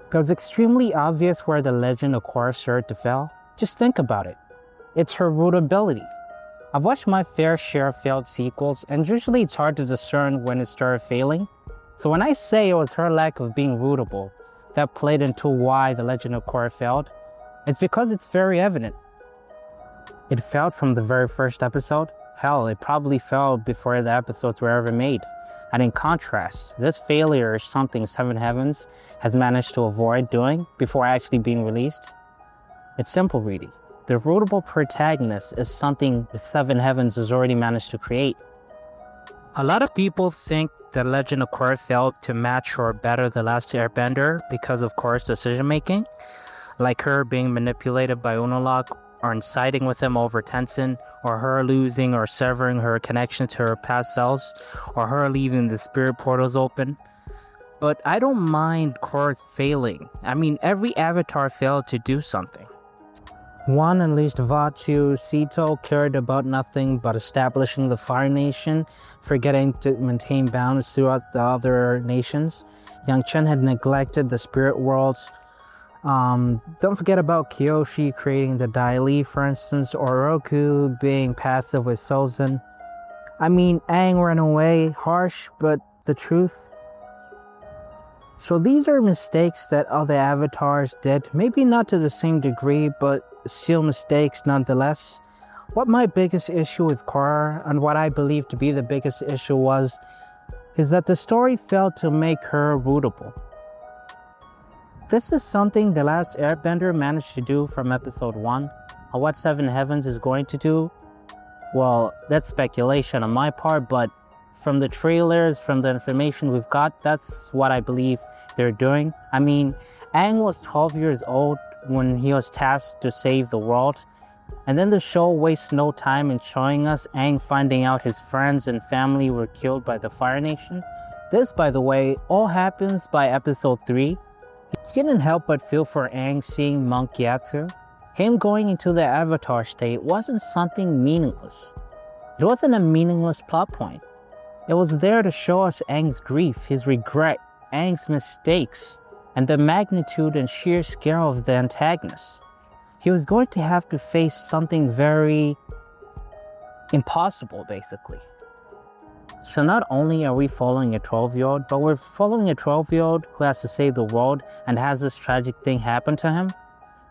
Because extremely obvious where the legend of Korra started to fail. Just think about it. It's her rootability. I've watched my fair share of failed sequels, and usually it's hard to discern when it started failing. So when I say it was her lack of being rootable that played into why the legend of Korra failed, it's because it's very evident. It failed from the very first episode. Hell, it probably failed before the episodes were ever made. And in contrast, this failure is something Seven Heavens has managed to avoid doing before actually being released. It's simple, really. The rootable protagonist is something the Seven Heavens has already managed to create. A lot of people think the Legend of Korra failed to match or better The Last Airbender because of Korra's decision making, like her being manipulated by Unalaq or siding with him over Tenzin, or her losing or severing her connection to her past selves, or her leaving the spirit portals open. But I don't mind Korra's failing. I mean, every avatar failed to do something. One unleashed Vatu, Sito cared about nothing but establishing the Fire Nation, forgetting to maintain balance throughout the other nations. Yang Chen had neglected the spirit worlds. Don't forget about Kyoshi creating the Dai Li, for instance, or Roku being passive with Sozin. I mean, Aang ran away, harsh, but the truth. So these are mistakes that other avatars did, maybe not to the same degree, but still mistakes nonetheless. What my biggest issue with Korra, and what I believe to be the biggest issue is that the story failed to make her rootable. This is something The Last Airbender managed to do from episode 1. And what Seven Heavens is going to do, well, that's speculation on my part, but from the trailers, from the information we've got, that's what I believe they're doing. I mean, Aang was 12 years old when he was tasked to save the world. And then the show wastes no time in showing us Aang finding out his friends and family were killed by the Fire Nation. This, by the way, all happens by episode 3. You couldn't help but feel for Aang seeing Monk Gyatso. Him going into the Avatar state wasn't something meaningless. It wasn't a meaningless plot point. It was there to show us Aang's grief, his regret, Aang's mistakes, and the magnitude and sheer scale of the antagonist. He was going to have to face something very impossible, basically. So not only are we following a 12-year-old, but we're following a 12-year-old who has to save the world and has this tragic thing happen to him.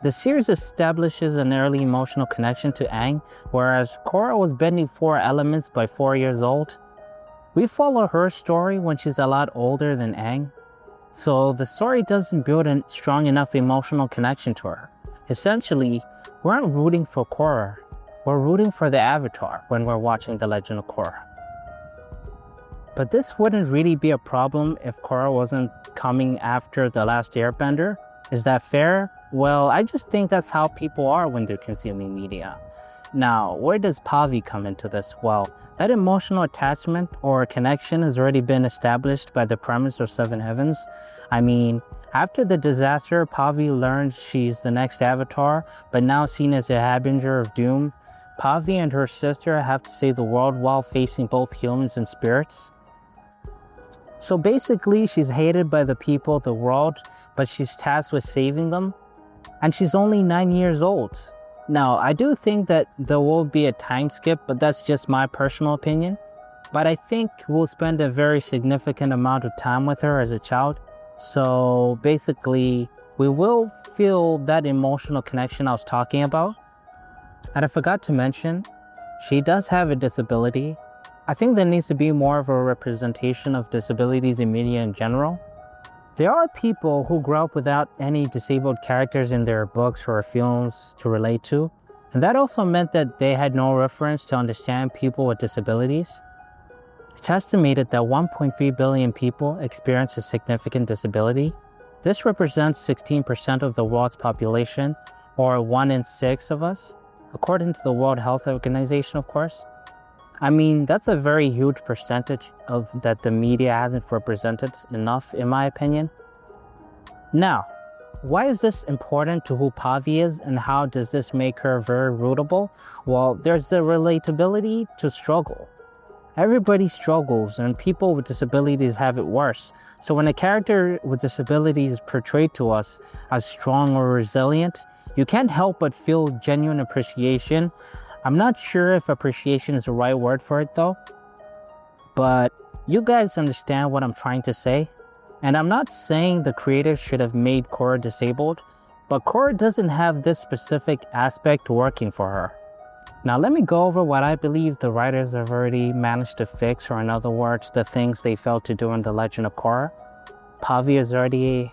The series establishes an early emotional connection to Aang, whereas Korra was bending 4 elements by 4 years old. We follow her story when she's a lot older than Aang, so the story doesn't build a strong enough emotional connection to her. Essentially, we aren't rooting for Korra, we're rooting for the Avatar when we're watching The Legend of Korra. But this wouldn't really be a problem if Korra wasn't coming after The Last Airbender. Is that fair? Well, I just think that's how people are when they're consuming media. Now, where does Pavi come into this? Well, that emotional attachment or connection has already been established by the premise of Seven Heavens. I mean, after the disaster, Pavi learns she's the next Avatar, but now seen as a harbinger of doom. Pavi and her sister have to save the world while facing both humans and spirits. So basically, she's hated by the people of the world, but she's tasked with saving them. And she's only 9 years old. Now, I do think that there will be a time skip, but that's just my personal opinion. But I think we'll spend a very significant amount of time with her as a child. So basically, we will feel that emotional connection I was talking about. And I forgot to mention, she does have a disability. I think there needs to be more of a representation of disabilities in media in general. There are people who grew up without any disabled characters in their books or films to relate to, and that also meant that they had no reference to understand people with disabilities. It's estimated that 1.3 billion people experience a significant disability. This represents 16% of the world's population, or 1 in 6 of us, according to the World Health Organization, of course. I mean, that's a very huge percentage of that the media hasn't represented enough, in my opinion. Now, why is this important to who Pavi is, and how does this make her very rootable? Well, there's the relatability to struggle. Everybody struggles, and people with disabilities have it worse. So when a character with disabilities is portrayed to us as strong or resilient, you can't help but feel genuine appreciation. I'm not sure if appreciation is the right word for it though, but you guys understand what I'm trying to say. And I'm not saying the creators should have made Korra disabled, but Korra doesn't have this specific aspect working for her. Now let me go over what I believe the writers have already managed to fix, or in other words, the things they failed to do in The Legend of Korra. Pavi is already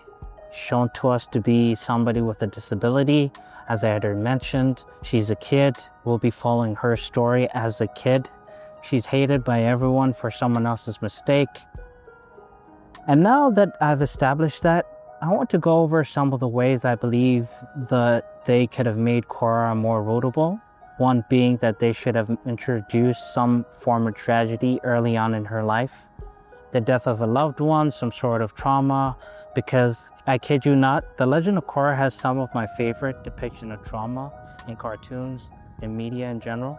shown to us to be somebody with a disability. As I had already mentioned, she's a kid. We'll be following her story as a kid. She's hated by everyone for someone else's mistake. And now that I've established that, I want to go over some of the ways I believe that they could have made Korra more rootable. One being that they should have introduced some form of tragedy early on in her life. The death of a loved one, some sort of trauma, because I kid you not, The Legend of Korra has some of my favorite depiction of trauma in cartoons, in media in general.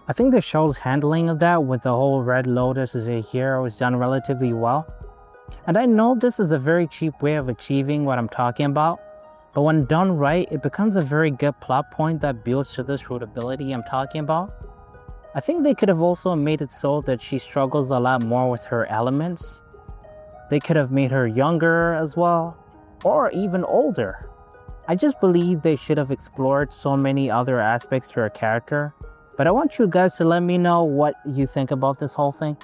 I think the show's handling of that with the whole Red Lotus as a hero was done relatively well. And I know this is a very cheap way of achieving what I'm talking about, but when done right, it becomes a very good plot point that builds to this rootability I'm talking about. I think they could have also made it so that she struggles a lot more with her elements. They could have made her younger as well, or even older. I just believe they should have explored so many other aspects to her character, but I want you guys to let me know what you think about this whole thing.